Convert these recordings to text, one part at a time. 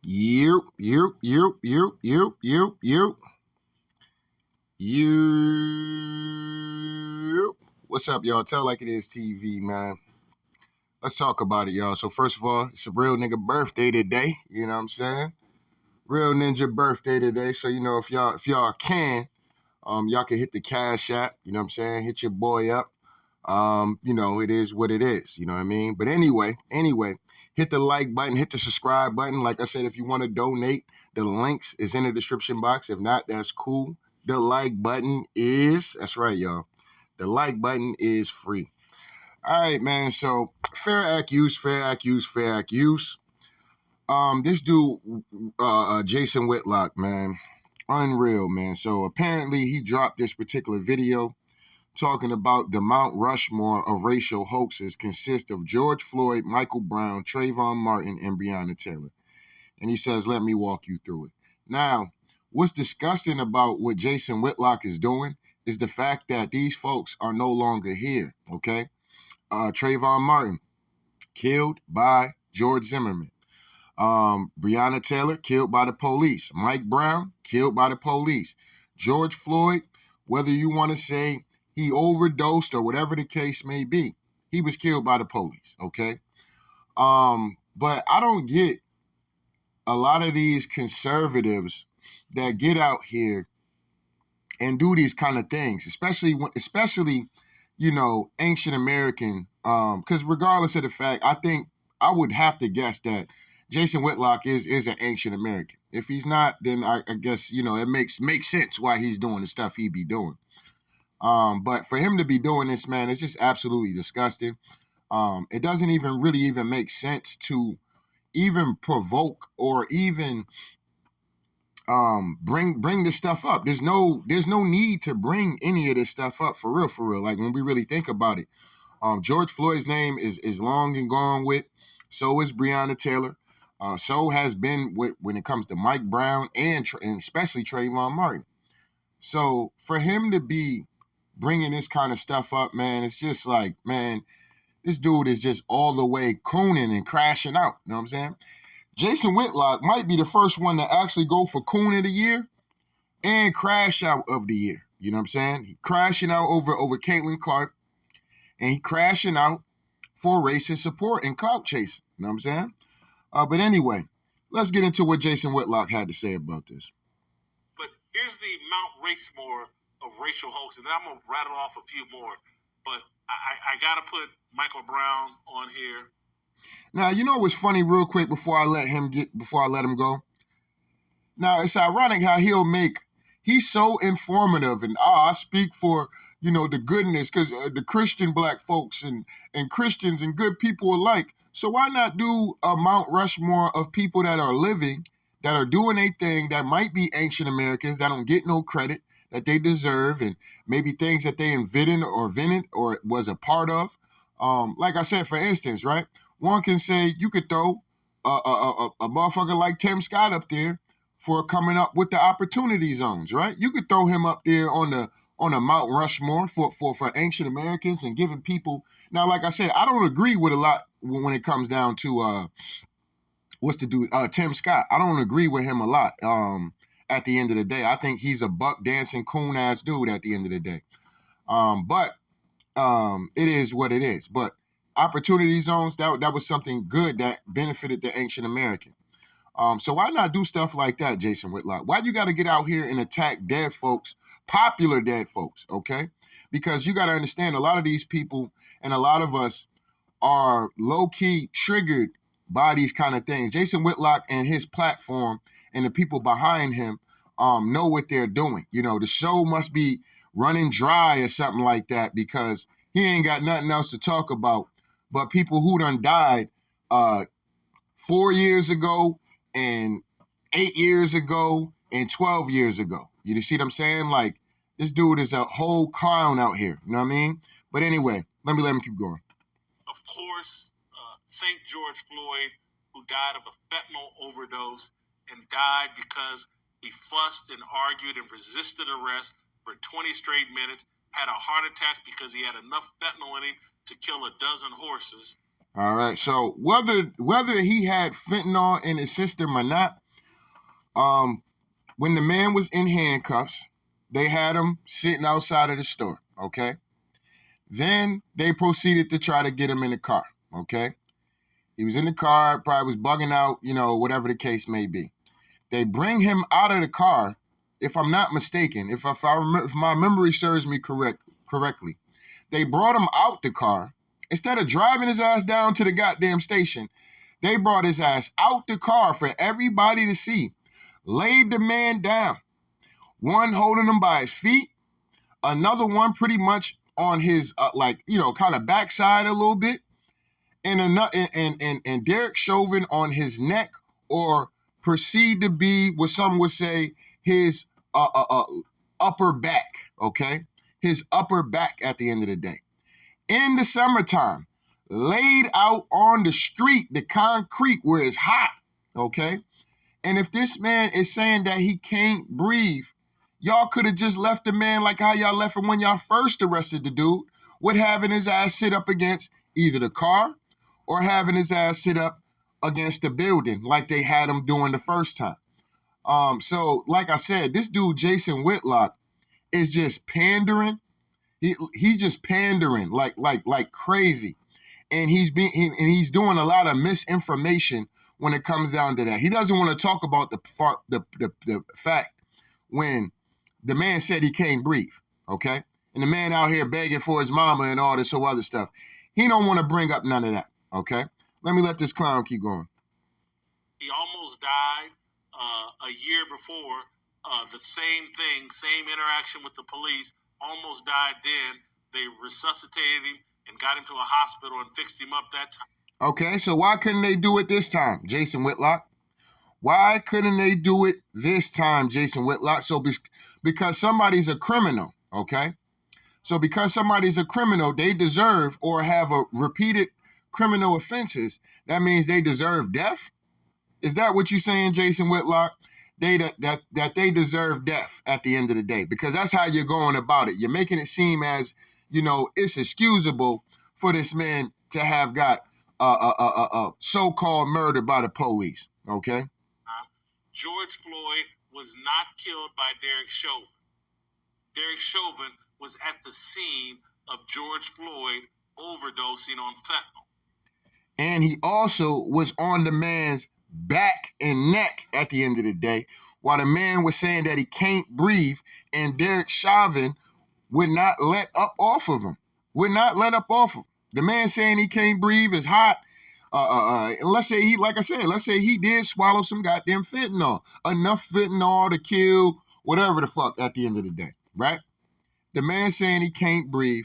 You. What's up, y'all? Tell Like It Is TV, man. Let's talk about it, y'all. So first of all, it's a real nigga birthday today. You know what I'm saying? Real ninja birthday today. So if y'all can, y'all can hit the cash app. You know what I'm saying? Hit your boy up. It is what it is. You know what I mean? But anyway, hit the like button, hit the subscribe button. Like I said, if you want to donate, the links is in the description box. If not, that's cool. The like button that's right, y'all. The like button is free. All right, man. So fair act use. This dude, Jason Whitlock, man, unreal, man. So apparently he dropped this particular video talking about the Mount Rushmore of racial hoaxes consists of George Floyd, Michael Brown, Trayvon Martin, and Breonna Taylor. And he says, let me walk you through it. Now, what's disgusting about what Jason Whitlock is doing is the fact that these folks are no longer here, okay? Trayvon Martin, killed by George Zimmerman. Breonna Taylor, killed by the police. Mike Brown, killed by the police. George Floyd, whether you want to say he overdosed or whatever the case may be, he was killed by the police, okay? But I don't get a lot of these conservatives that get out here and do these kind of things, especially ancient American, because regardless of the fact, I think I would have to guess that Jason Whitlock is an ancient American. If he's not, then I guess, it makes sense why he's doing the stuff he be doing. But for him to be doing this, man, it's just absolutely disgusting. It doesn't even really make sense to even provoke or even bring this stuff up. There's no need to bring any of this stuff up for real. Like when we really think about it, George Floyd's name is long and gone with. So is Breonna Taylor. So has been when it comes to Mike Brown and especially Trayvon Martin. So for him to be bringing this kind of stuff up, man, it's just like, man, this dude is just all the way cooning and crashing out. You know what I'm saying? Jason Whitlock might be the first one to actually go for coon of the year and crash out of the year. You know what I'm saying? He crashing out over Caitlin Clark, and he crashing out for racist support and clout chasing. You know what I'm saying? But anyway, let's get into what Jason Whitlock had to say about this. But here's the Mount Rushmore of racial hoaxes, and then I'm going to rattle off a few more. But I got to put Michael Brown on here. Now, you know what's funny real quick before I let him go? Now, it's ironic how he's so informative and I speak for, the goodness, because the Christian black folks and Christians and good people alike. So why not do a Mount Rushmore of people that are living, that are doing a thing that might be ancient Americans, that don't get no credit that they deserve, and maybe things that they invented or was a part of. Like I said, for instance, right? One can say you could throw a motherfucker like Tim Scott up there for coming up with the opportunity zones, right? You could throw him up there on a Mount Rushmore for ancient Americans and giving people. Now, like I said, I don't agree with a lot when it comes down to Tim Scott. I don't agree with him a lot. At the end of the day, I think he's a buck dancing coon ass dude. At the end of the day, but it is what it is. But opportunity zones, that was something good that benefited the ancient American. So why not do stuff like that, Jason Whitlock? Why you got to get out here and attack dead folks, popular dead folks, okay? Because you got to understand a lot of these people and a lot of us are low-key triggered by these kind of things. Jason Whitlock and his platform and the people behind him know what they're doing. The show must be running dry or something like that because he ain't got nothing else to talk about but people who done died 4 years ago and 8 years ago and 12 years ago. You see what I'm saying? Like, this dude is a whole clown out here. You know what I mean? But anyway, let him keep going. Of course, St. George Floyd, who died of a fentanyl overdose and died because he fussed and argued and resisted arrest for 20 straight minutes, had a heart attack because he had enough fentanyl in him to kill a dozen horses. All right. So whether he had fentanyl in his system or not, when the man was in handcuffs, they had him sitting outside of the store. Okay. Then they proceeded to try to get him in the car. Okay. He was in the car, probably was bugging out, whatever the case may be. They bring him out of the car, if I'm not mistaken, if my memory serves me correctly. They brought him out the car. Instead of driving his ass down to the goddamn station, they brought his ass out the car for everybody to see. Laid the man down. One holding him by his feet, another one pretty much on his, kind of backside a little bit, and Derek Chauvin on his neck, or perceived to be what some would say his upper back, okay? His upper back at the end of the day. In the summertime, laid out on the street, the concrete where it's hot, okay? And if this man is saying that he can't breathe, y'all could have just left the man like how y'all left him when y'all first arrested the dude, with having his ass sit up against either the car or having his ass sit up against the building like they had him doing the first time. So like I said, this dude, Jason Whitlock, is just pandering. He's just pandering like crazy. And he's doing a lot of misinformation when it comes down to that. He doesn't want to talk about the fact when the man said he can't breathe, okay? And the man out here begging for his mama and all this other stuff. He don't want to bring up none of that, okay? Let me let this clown keep going. He almost died a year before. The same thing, same interaction with the police, almost died then. They resuscitated him and got him to a hospital and fixed him up that time. Okay, so why couldn't they do it this time, Jason Whitlock? Why couldn't they do it this time, Jason Whitlock? So because somebody's a criminal, okay? So because somebody's a criminal, they deserve or have a repeated criminal offenses. That means they deserve death? Is that what you're saying, Jason Whitlock? That they deserve death at the end of the day, because that's how you're going about it. You're making it seem as, it's excusable for this man to have got so-called murder by the police, okay? George Floyd was not killed by Derek Chauvin. Derek Chauvin was at the scene of George Floyd overdosing on fentanyl. And he also was on the man's back and neck at the end of the day, while the man was saying that he can't breathe, and Derek Chauvin would not let up off of him. The man saying he can't breathe is hot. Let's say he did swallow some goddamn fentanyl, enough fentanyl to kill whatever the fuck at the end of the day, right? The man saying he can't breathe,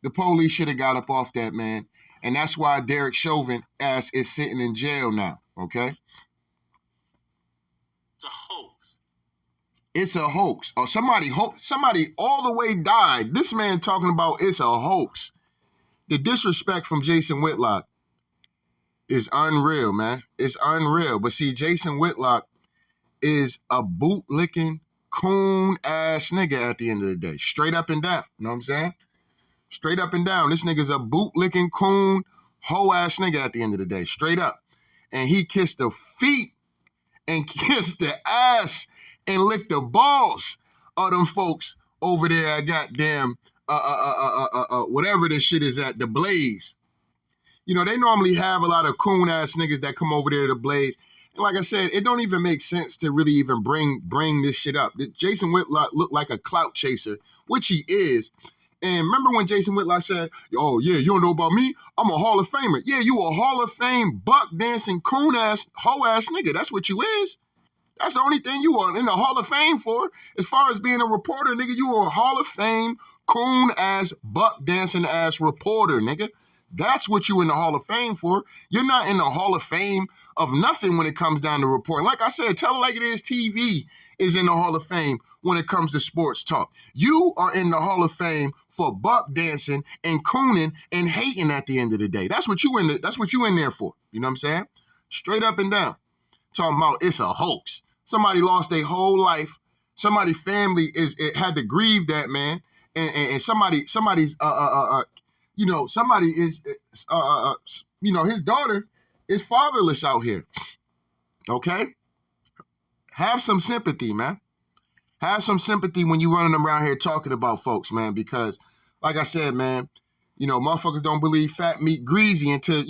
the police should have got up off that man, and that's why Derek Chauvin ass is sitting in jail now, okay? It's a hoax. It's a hoax. Or somebody all the way died. This man talking about it's a hoax. The disrespect from Jason Whitlock is unreal, man. It's unreal. But see, Jason Whitlock is a bootlicking, coon-ass nigga at the end of the day. Straight up and down. You know what I'm saying? Straight up and down. This nigga's a bootlicking, coon, hoe-ass nigga at the end of the day. Straight up. And he kissed the feet and kissed the ass and licked the balls of them folks over there at goddamn, whatever this shit is at, the Blaze. They normally have a lot of coon-ass niggas that come over there to Blaze. And like I said, it don't even make sense to really even bring this shit up. Jason Whitlock looked like a clout chaser, which he is. And remember when Jason Whitlock said, oh, yeah, you don't know about me? I'm a Hall of Famer. Yeah, you a Hall of Fame, buck-dancing, coon-ass, hoe-ass nigga. That's what you is. That's the only thing you are in the Hall of Fame for. As far as being a reporter, nigga, you are a Hall of Fame, coon-ass, buck-dancing-ass reporter, nigga. That's what you in the Hall of Fame for. You're not in the Hall of Fame of nothing when it comes down to reporting. Like I said, Tell It Like It Is TV is in the Hall of Fame when it comes to sports talk. You are in the Hall of Fame for buck dancing and cooning and hating at the end of the day. That's what you in there for. You know what I'm saying? Straight up and down. Talking about it's a hoax. Somebody lost their whole life. Somebody's family had to grieve that man. And somebody's somebody is, his daughter is fatherless out here. Okay? Have some sympathy, man. Have some sympathy when you running around here talking about folks, man, because like I said, man, motherfuckers don't believe fat meat greasy until,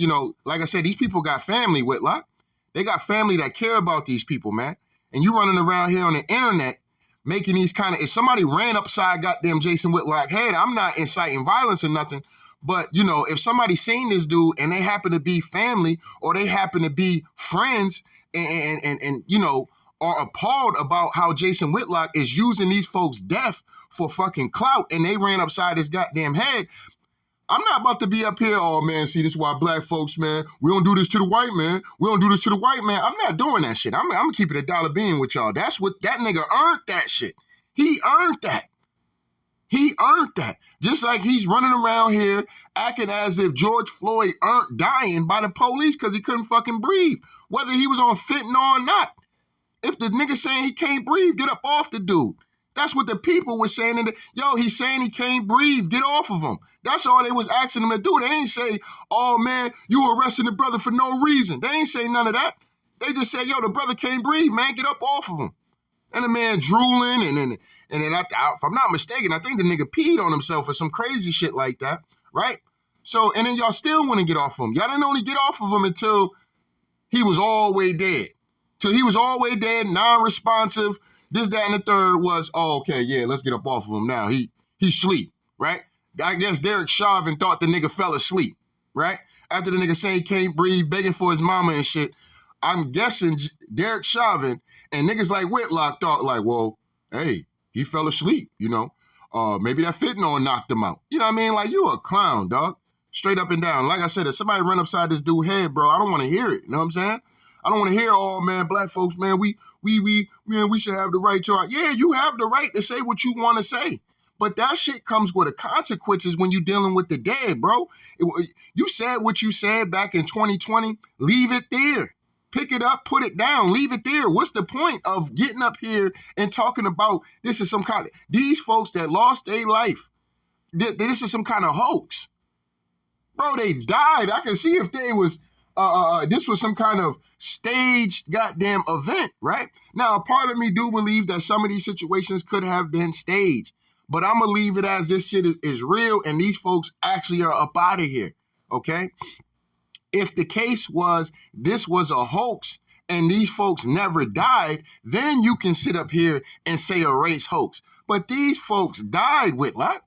like I said, these people got family, Whitlock. They got family that care about these people, man. And you running around here on the internet making these if somebody ran upside goddamn Jason Whitlock head, I'm not inciting violence or nothing, but, if somebody seen this dude and they happen to be family or they happen to be friends and are appalled about how Jason Whitlock is using these folks' death for fucking clout and they ran upside his goddamn head, I'm not about to be up here, oh man, see, this is why black folks, man, we don't do this to the white man. We don't do this to the white man. I'm not doing that shit. I'm gonna keep it a dollar bean with y'all. That's what, that nigga earned that shit. He earned that. He earned that. Just like he's running around here acting as if George Floyd earned dying by the police because he couldn't fucking breathe, whether he was on fentanyl or not. If the nigga saying he can't breathe, get up off the dude. That's what the people were saying. He's saying he can't breathe. Get off of him. That's all they was asking him to do. They ain't say, oh, man, you arresting the brother for no reason. They ain't say none of that. They just said, the brother can't breathe, man. Get up off of him. And the man drooling. And then if I'm not mistaken, I think the nigga peed on himself or some crazy shit like that, right? So, and then y'all still want to get off of him. Y'all didn't only get off of him until he was all the way dead. Till he was all the way dead, non-responsive. This, that, and the third was, oh, okay, yeah, let's get up off of him now. He sleep, right? I guess Derek Chauvin thought the nigga fell asleep, right? After the nigga saying he can't breathe, begging for his mama and shit, I'm guessing Derek Chauvin and niggas like Whitlock thought like, well, hey, he fell asleep, maybe that fentanyl knocked him out. You know what I mean? Like, you a clown, dog. Straight up and down. Like I said, if somebody run upside this dude's head, bro, I don't want to hear it. You know what I'm saying? I don't want to hear, oh, man, black folks, man, we should have the right to, yeah, you have the right to say what you want to say. But that shit comes with the consequences when you're dealing with the dead, bro. You said what you said back in 2020. Leave it there. Pick it up, put it down, leave it there. What's the point of getting up here and talking about this is some kind of, these folks that lost their life, this is some kind of hoax. Bro, they died. I can see if they was, this was some kind of staged goddamn event, right? Now, a part of me do believe that some of these situations could have been staged, but I'm going to leave it as this shit is real and these folks actually are up out of here, okay? If the case was this was a hoax and these folks never died, then you can sit up here and say a race hoax. But these folks died, Whitlock.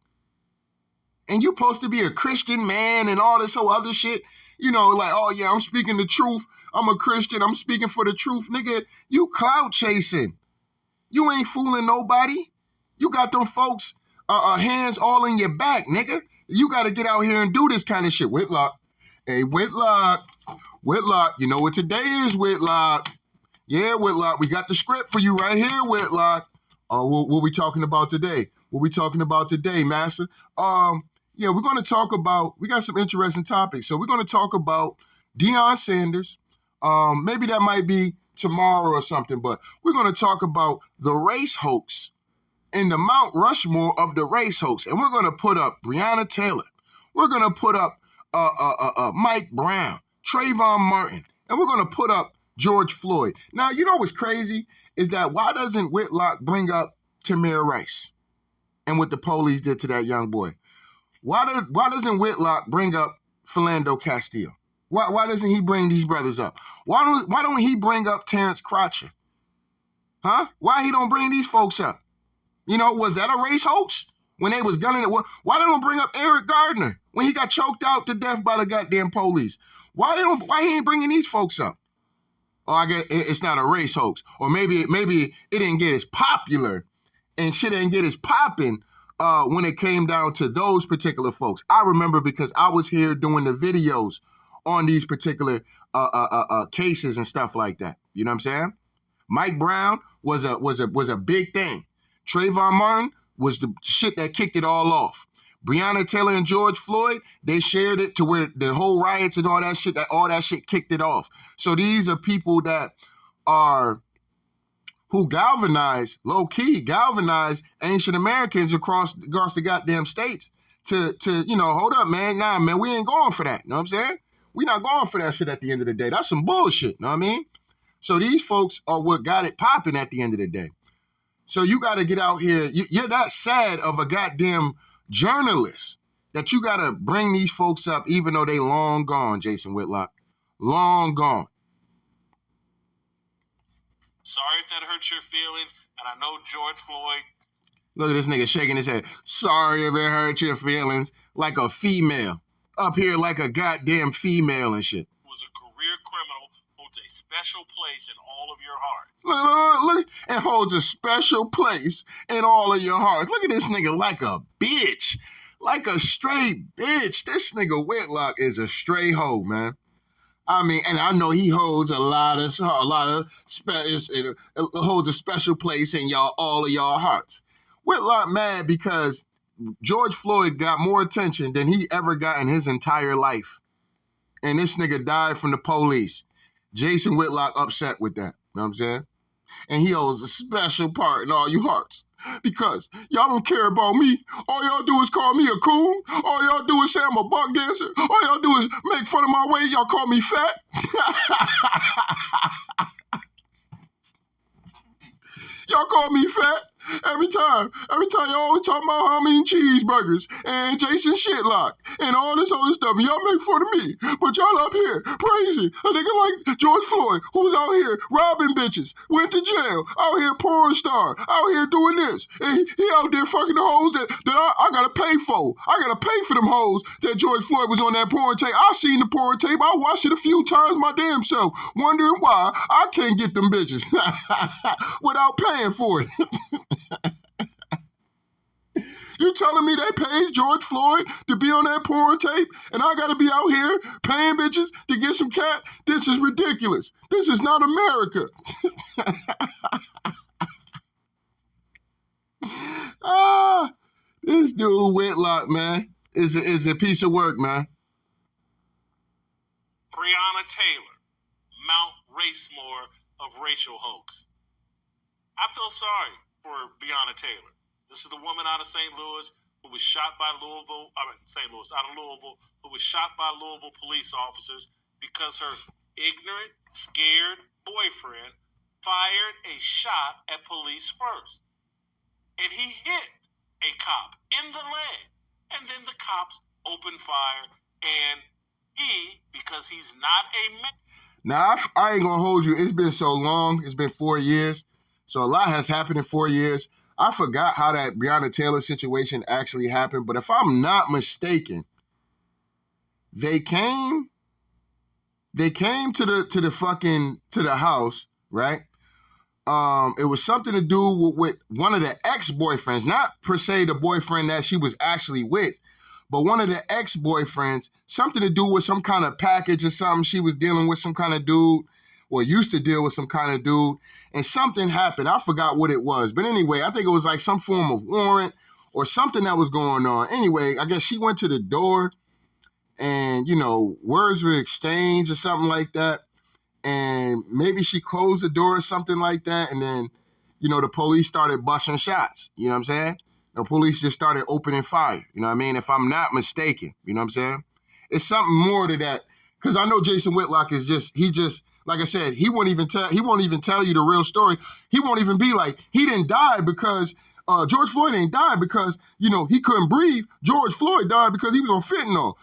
And you supposed to be a Christian man and all this whole other shit. Like, oh yeah, I'm speaking the truth. I'm a Christian. I'm speaking for the truth. Nigga, you clout chasing. You ain't fooling nobody. You got them folks hands all in your back, nigga. You got to get out here and do this kind of shit. Whitlock. Hey, Whitlock, you know what today is, Whitlock. Yeah, Whitlock, we got the script for you right here, Whitlock. What we talking about today? What we talking about today, Master? Yeah, we're going to talk about, we got some interesting topics. So we're going to talk about Deion Sanders. Maybe that might be tomorrow or something, but we're going to talk about the race hoax and the Mount Rushmore of the race hoax. And we're going to put up Breonna Taylor. We're going to put up Mike Brown, Trayvon Martin, and we're going to put up George Floyd. Now, you know what's crazy is that why doesn't Whitlock bring up Tamir Rice and what the police did to that young boy? Why doesn't Whitlock bring up Philando Castile? Why doesn't he bring these brothers up? Why don't he bring up Terrence Crotcher? Huh? Why he don't bring these folks up? Was that a race hoax? When they was gunning it, why they don't bring up Eric Gardner when he got choked out to death by the goddamn police? Why he ain't bringing these folks up? Oh, I guess it's not a race hoax, or maybe it didn't get as popular, and shit didn't get as popping when it came down to those particular folks. I remember because I was here doing the videos on these particular cases and stuff like that. You know what I'm saying? Mike Brown was a big thing. Trayvon Martin was the shit that kicked it all off. Breonna Taylor and George Floyd, they shared it to where the whole riots and all that shit kicked it off. So these are people that who galvanized, low-key galvanized ancient Americans across the goddamn states to hold up, man. Nah, man, we ain't going for that. You know what I'm saying? We not going for that shit at the end of the day. That's some bullshit. You know what I mean? So these folks are what got it popping at the end of the day. So you got to get out here. You're that sad of a goddamn journalist that you got to bring these folks up even though they long gone, Jason Whitlock. Long gone. Sorry if that hurts your feelings. And I know George Floyd. Look at this nigga shaking his head. Sorry if it hurt your feelings. Like a female. Up here like a goddamn female and shit. Was a career criminal, holds a special place in all of your hearts. Look, and holds a special place in all of your hearts. Look at this nigga like a bitch. Like a straight bitch. This nigga Whitlock is a stray hoe, man. I mean, and I know he holds holds a special place in all of y'all hearts. Whitlock mad because George Floyd got more attention than he ever got in his entire life. And this nigga died from the police. Jason Whitlock upset with that. You know what I'm saying? And he holds a special part in all you hearts. Because y'all don't care about me. All y'all do is call me a coon. All y'all do is say I'm a buck dancer. All y'all do is make fun of my weight. Y'all call me fat. Y'all call me fat every time. Every time y'all always talk about how I'm eating cheeseburgers and Jason Shitlock and all this other stuff. And y'all make fun of me. But y'all up here praising a nigga like George Floyd, who's out here robbing bitches, went to jail, out here porn star, out here doing this. And he out there fucking the hoes that I gotta pay for. I gotta pay for them hoes that George Floyd was on that porn tape. I seen the porn tape. I watched it a few times my damn self, wondering why I can't get them bitches without paying for it. You telling me they paid George Floyd to be on that porn tape and I gotta be out here paying bitches to get some cat? This is ridiculous. This is not America. This dude Whitlock, man, is a piece of work, man. Breonna Taylor, Mount Racemore of racial hoax. I feel sorry for Breonna Taylor. This is the woman out of St. Louis who was shot by who was shot by Louisville police officers because her ignorant, scared boyfriend fired a shot at police first. And he hit a cop in the leg. And then the cops opened fire. And he, because he's not a man. Now, I ain't gonna hold you. It's been so long. It's been 4 years. So a lot has happened in 4 years. I forgot how that Breonna Taylor situation actually happened, but if I'm not mistaken, they came to the house, right? It was something to do with one of the ex-boyfriends, not per se the boyfriend that she was actually with, but one of the ex-boyfriends, something to do with some kind of package or something. She was dealing with some kind of dude, or used to deal with some kind of dude, and something happened. I forgot what it was. But anyway, I think it was like some form of warrant or something that was going on. Anyway, I guess she went to the door and, words were exchanged or something like that. And maybe she closed the door or something like that. And then, the police started busting shots. You know what I'm saying? The police just started opening fire. You know what I mean? If I'm not mistaken, you know what I'm saying? It's something more to that. Because I know Jason Whitlock is like I said, he won't even tell you the real story. He won't even be like, he didn't die because George Floyd didn't die because, he couldn't breathe. George Floyd died because he was on fentanyl.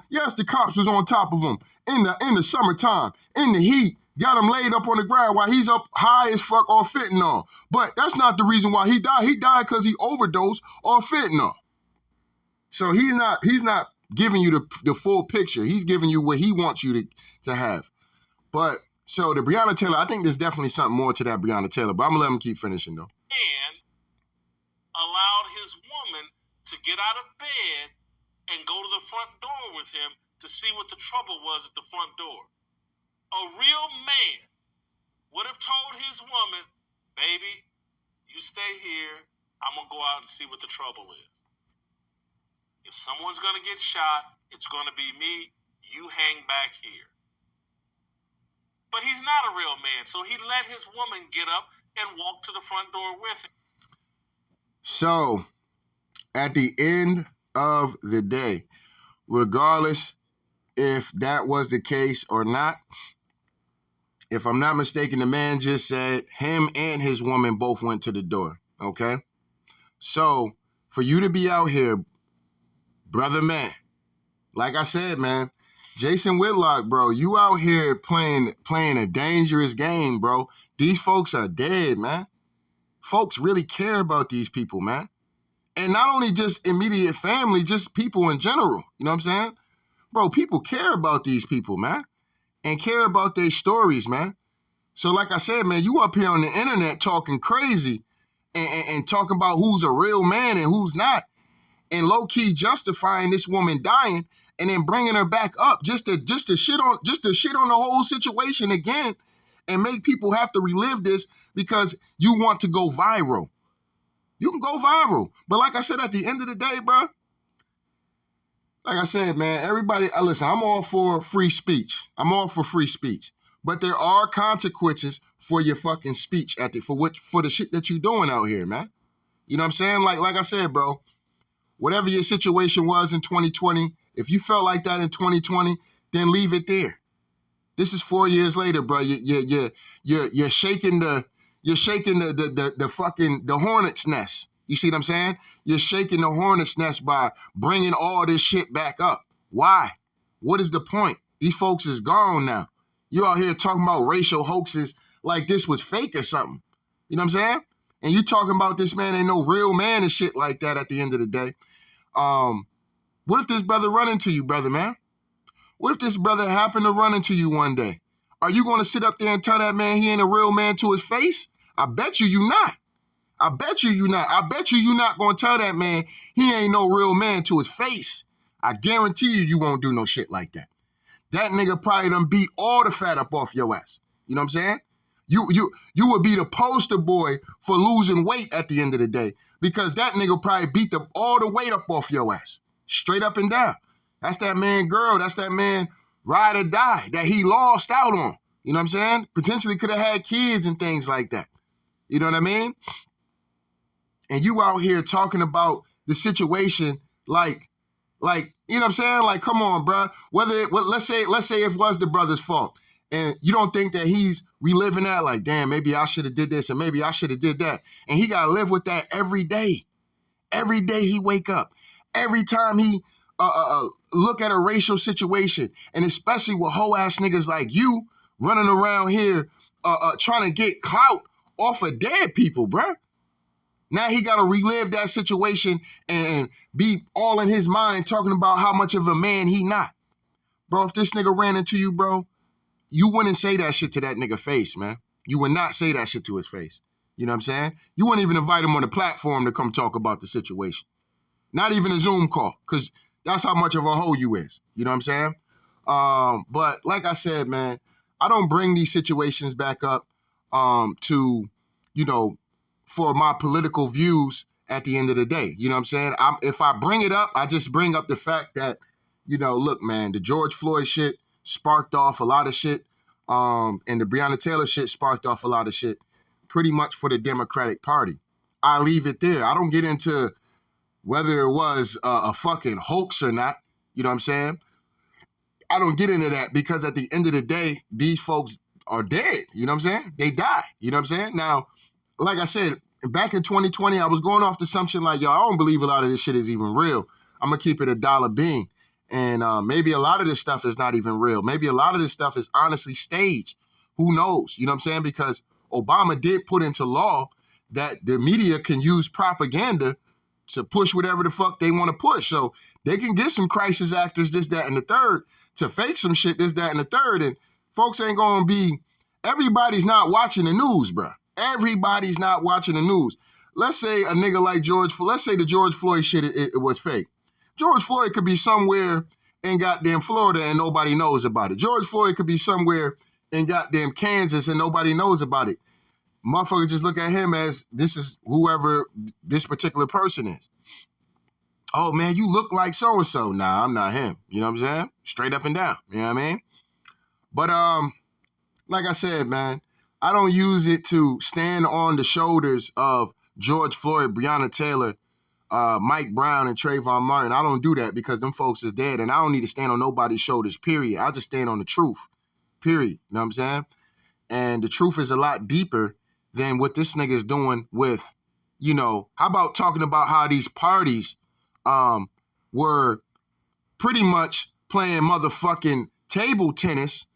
Yes, the cops was on top of him in the summertime, in the heat, got him laid up on the ground while he's up high as fuck off fentanyl. But that's not the reason why he died. He died because he overdosed off fentanyl. So he's not giving you the full picture. He's giving you what he wants you to have. But so the Breonna Taylor, I think there's definitely something more to that Breonna Taylor, but I'm gonna let him keep finishing though. And allowed his woman to get out of bed and go to the front door with him to see what the trouble was at the front door. A real man would have told his woman, baby, you stay here, I'm gonna go out and see what the trouble is. If someone's gonna get shot, it's gonna be me, you hang back here. But he's not a real man, so he let his woman get up and walk to the front door with him. So, at the end of the day. Regardless if that was the case or not, if I'm not mistaken, the man just said him and his woman both went to the door, okay? So for you to be out here, brother man, like I said, man, Jason Whitlock, bro, you out here playing a dangerous game, bro. These folks are dead, man. Folks really care about these people, man. And not only just immediate family, just people in general. You know what I'm saying? Bro, people care about these people, man, and care about their stories, man. So like I said, man, you up here on the internet talking crazy and talking about who's a real man and who's not, and low-key justifying this woman dying and then bringing her back up just to shit on the whole situation again and make people have to relive this because you want to go viral. You can go viral. But like I said, at the end of the day, bro, like I said, man, everybody, listen, I'm all for free speech. I'm all for free speech. But there are consequences for your fucking speech for the shit that you're doing out here, man. You know what I'm saying? Like I said, bro, whatever your situation was in 2020, if you felt like that in 2020, then leave it there. This is 4 years later, bro. You're shaking the fucking hornet's nest. You see what I'm saying? You're shaking the hornet's nest by bringing all this shit back up. Why? What is the point? These folks is gone now. You out here talking about racial hoaxes like this was fake or something. You know what I'm saying? And you talking about this man ain't no real man and shit like that at the end of the day. What if this brother run into you, brother, man? What if this brother happened to run into you one day? Are you going to sit up there and tell that man he ain't a real man to his face? I bet you not. I bet you not. I bet you not going to tell that man he ain't no real man to his face. I guarantee you won't do no shit like that. That nigga probably done beat all the fat up off your ass. You know what I'm saying? You would be the poster boy for losing weight at the end of the day because that nigga probably beat all the weight up off your ass. Straight up and down. That's that man girl. That's that man ride or die that he lost out on. You know what I'm saying? Potentially could have had kids and things like that. You know what I mean? And you out here talking about the situation like, you know what I'm saying? Like, come on, bro. Let's say it was the brother's fault. And you don't think that he's reliving that like, damn, maybe I should have did this and maybe I should have did that. And he got to live with that every day. Every day he wake up. Every time he look at a racial situation. And especially with hoe ass niggas like you running around here trying to get clout off of dead people, bro. Now he got to relive that situation and be all in his mind talking about how much of a man he not. Bro, if this nigga ran into you, bro, you wouldn't say that shit to that nigga face, man. You would not say that shit to his face. You know what I'm saying? You wouldn't even invite him on the platform to come talk about the situation. Not even a Zoom call, because that's how much of a hoe you is. You know what I'm saying? But like I said, man, I don't bring these situations back up to, you know, for my political views at the end of the day. You know what I'm saying? If I bring it up, I just bring up the fact that, you know, look, man, the George Floyd shit sparked off a lot of shit. And the Breonna Taylor shit sparked off a lot of shit pretty much for the Democratic Party. I leave it there. I don't get into whether it was a fucking hoax or not. You know what I'm saying? I don't get into that because at the end of the day, these folks are dead. You know what I'm saying? They die. You know what I'm saying? Now, like I said, back in 2020, I was going off the assumption like, yo, I don't believe a lot of this shit is even real. I'm going to keep it a dollar bean. And maybe a lot of this stuff is not even real. Maybe a lot of this stuff is honestly staged. Who knows? You know what I'm saying? Because Obama did put into law that the media can use propaganda to push whatever the fuck they want to push. So they can get some crisis actors, this, that, and the third, to fake some shit, this, that, and the third. And folks ain't going to be, everybody's not watching the news, bro. Everybody's not watching the news. Let's say a nigga like let's say the George Floyd shit, it was fake. George Floyd could be somewhere in goddamn Florida and nobody knows about it. George Floyd could be somewhere in goddamn Kansas and nobody knows about it. Motherfuckers just look at him as this is whoever this particular person is. Oh, man, you look like so-and-so. Nah, I'm not him. You know what I'm saying? Straight up and down. You know what I mean? But like I said, man, I don't use it to stand on the shoulders of George Floyd, Breonna Taylor, Mike Brown and Trayvon Martin. I don't do that because them folks is dead, and I don't need to stand on nobody's shoulders, period. I just stand on the truth, period. You know what I'm saying? And the truth is a lot deeper than what this nigga is doing with, how about talking about how these parties were pretty much playing motherfucking table tennis,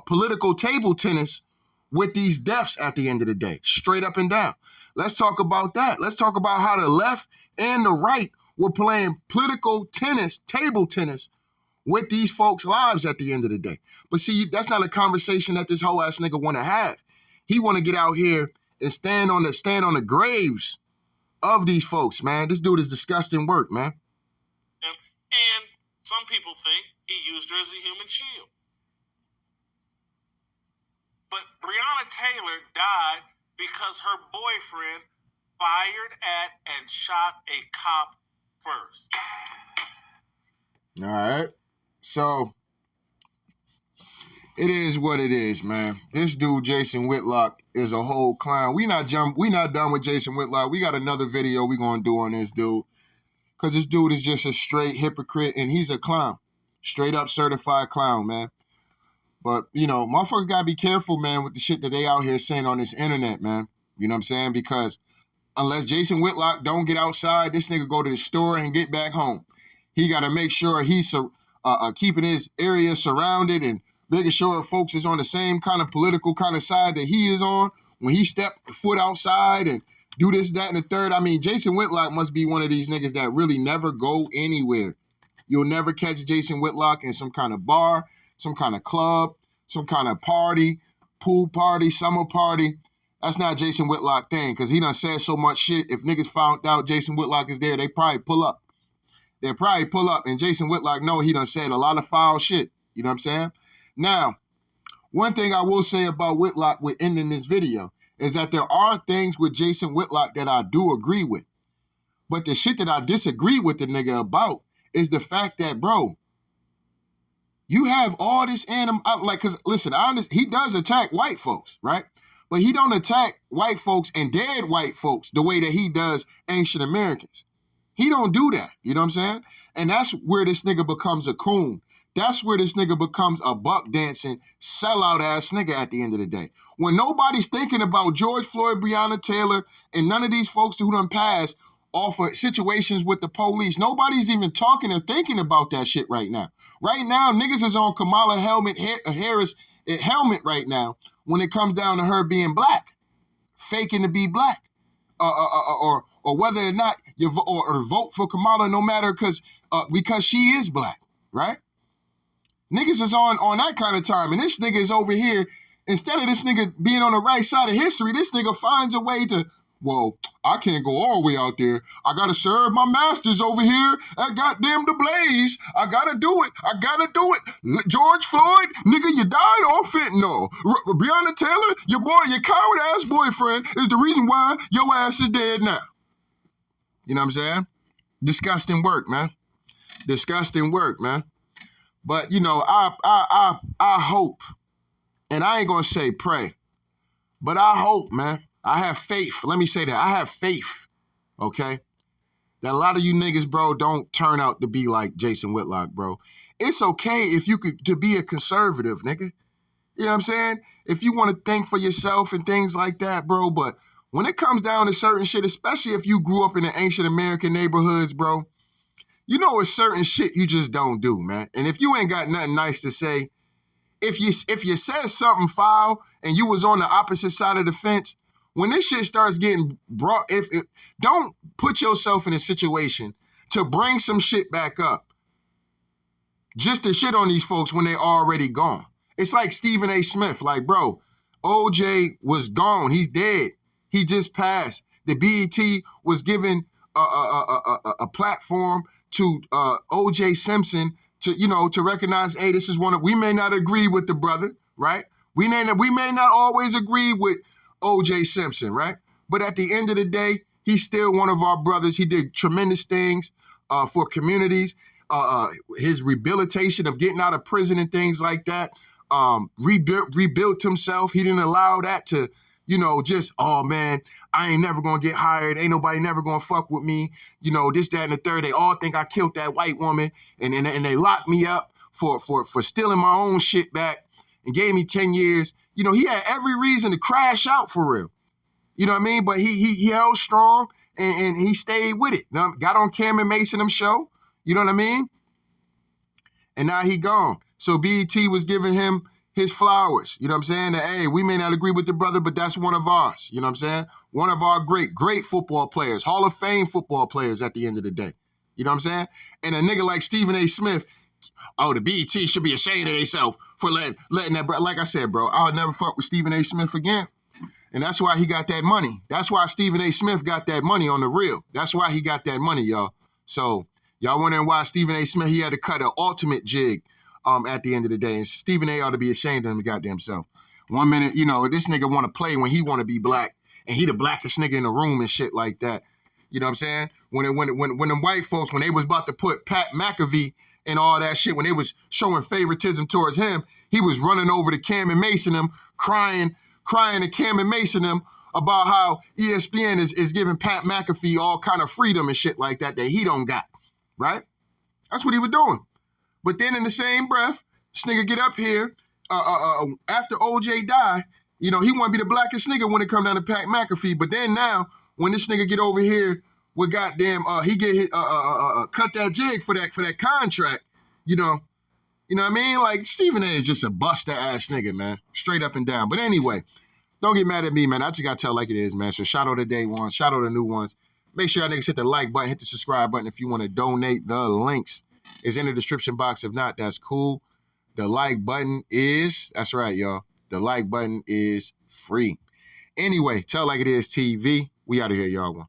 political table tennis with these deaths at the end of the day, straight up and down. Let's talk about that. Let's talk about how the left and the right were playing political tennis, table tennis, with these folks' lives at the end of the day. But see, that's not a conversation that this whole ass nigga want to have. He want to get out here and stand on the graves of these folks, man. This dude is disgusting work, man. And some people think he used her as a human shield. But Breonna Taylor died because her boyfriend fired at and shot a cop first. All right. So it is what it is, man. This dude, Jason Whitlock, is a whole clown. We not done with Jason Whitlock. We got another video we gonna do on this dude. Because this dude is just a straight hypocrite, and he's a clown. Straight up certified clown, man. But, motherfuckers gotta be careful, man, with the shit that they out here saying on this internet, man. You know what I'm saying? Because unless Jason Whitlock don't get outside, this nigga go to the store and get back home. He gotta make sure he's keeping his area surrounded and making sure folks is on the same kind of political kind of side that he is on when he step foot outside and do this, that, and the third. I mean, Jason Whitlock must be one of these niggas that really never go anywhere. You'll never catch Jason Whitlock in some kind of bar, some kind of club, some kind of party, pool party, summer party. That's not Jason Whitlock thing, because he done said so much shit. If niggas found out Jason Whitlock is there, they probably pull up. They'll probably pull up, and Jason Whitlock know he done said a lot of foul shit. You know what I'm saying? Now, one thing I will say about Whitlock with ending this video is that there are things with Jason Whitlock that I do agree with. But the shit that I disagree with the nigga about is the fact that, bro, you have all this because listen, he does attack white folks, right? But he don't attack white folks and dead white folks the way that he does ancient Americans. He don't do that, you know what I'm saying? And that's where this nigga becomes a coon. That's where this nigga becomes a buck dancing, sellout ass nigga at the end of the day. When nobody's thinking about George Floyd, Breonna Taylor, and none of these folks who done passed off of situations with the police, nobody's even talking or thinking about that shit right now. Right now, niggas is on Kamala Harris helmet right now when it comes down to her being black, faking to be black, or whether or not you vote for Kamala, no matter because she is black, right? Niggas is on that kind of time, and this nigga is over here. Instead of this nigga being on the right side of history, this nigga finds a way to, well, I can't go all the way out there. I gotta serve my masters over here at goddamn the Blaze. I gotta do it. George Floyd, nigga, you died off fentanyl. Breonna Taylor, your coward ass boyfriend is the reason why your ass is dead now. You know what I'm saying? Disgusting work, man. Disgusting work, man. But, I hope, and I ain't going to say pray, but I hope, man, I have faith. Let me say that. I have faith, okay, that a lot of you niggas, bro, don't turn out to be like Jason Whitlock, bro. It's okay if you could to be a conservative, nigga. You know what I'm saying? If you want to think for yourself and things like that, bro, but when it comes down to certain shit, especially if you grew up in the ancient American neighborhoods, bro, you know it's certain shit you just don't do, man. And if you ain't got nothing nice to say, if you said something foul and you was on the opposite side of the fence, when this shit starts getting brought, don't put yourself in a situation to bring some shit back up just to shit on these folks when they already gone. It's like Stephen A. Smith, like, bro, OJ was gone. He's dead. He just passed. The BET was given a platform to O.J. Simpson to recognize, hey, this is we may not agree with the brother, right? We may not always agree with O.J. Simpson, right? But at the end of the day, he's still one of our brothers. He did tremendous things for communities. His rehabilitation of getting out of prison and things like that. Rebuilt himself. He didn't allow that to just, oh man, I ain't never gonna get hired. Ain't nobody never gonna fuck with me. This, that, and the third. They all think I killed that white woman, and they locked me up for stealing my own shit back and gave me 10 years. He had every reason to crash out for real. You know what I mean? But he held strong and he stayed with it. Got on Cameron Mason show. You know what I mean? And now he gone. So BET was giving him his flowers. You know what I'm saying? That, hey, we may not agree with the brother, but that's one of ours. You know what I'm saying? One of our great football players, Hall of Fame football players at the end of the day. You know what I'm saying? And a nigga like Stephen A. Smith, oh, the BET should be ashamed of themselves for letting that, bro. Like I said, bro, I'll never fuck with Stephen A. Smith again. And that's why he got that money. That's why Stephen A. Smith got that money on the real. That's why he got that money, y'all. So y'all wondering why Stephen A. Smith, he had to cut an ultimate jig at the end of the day. And Stephen A. ought to be ashamed of him goddamn self. 1 minute, this nigga want to play when he want to be black. And he the blackest nigga in the room and shit like that. You know what I'm saying? When the white folks, when they was about to put Pat McAfee and all that shit, when they was showing favoritism towards him, he was running over to Cameron Mason crying to Cameron Mason about how ESPN is giving Pat McAfee all kind of freedom and shit like that he don't got, right? That's what he was doing. But then in the same breath, this nigga get up here, after OJ died, he want to be the blackest nigga when it come down to Pat McAfee. But then now, when this nigga get over here with goddamn, he get hit, cut that jig for that contract, you know what I mean? Like, Stephen A. is just a buster ass nigga, man. Straight up and down. But anyway, don't get mad at me, man. I just got to tell like it is, man. So shout out to day ones. Shout out to new ones. Make sure y'all niggas hit the like button, hit the subscribe button if you want to donate. The links is in the description box. If not, that's cool. The like button is, that's right, y'all. The like button is free. Anyway, tell like it is TV. We out of here, y'all.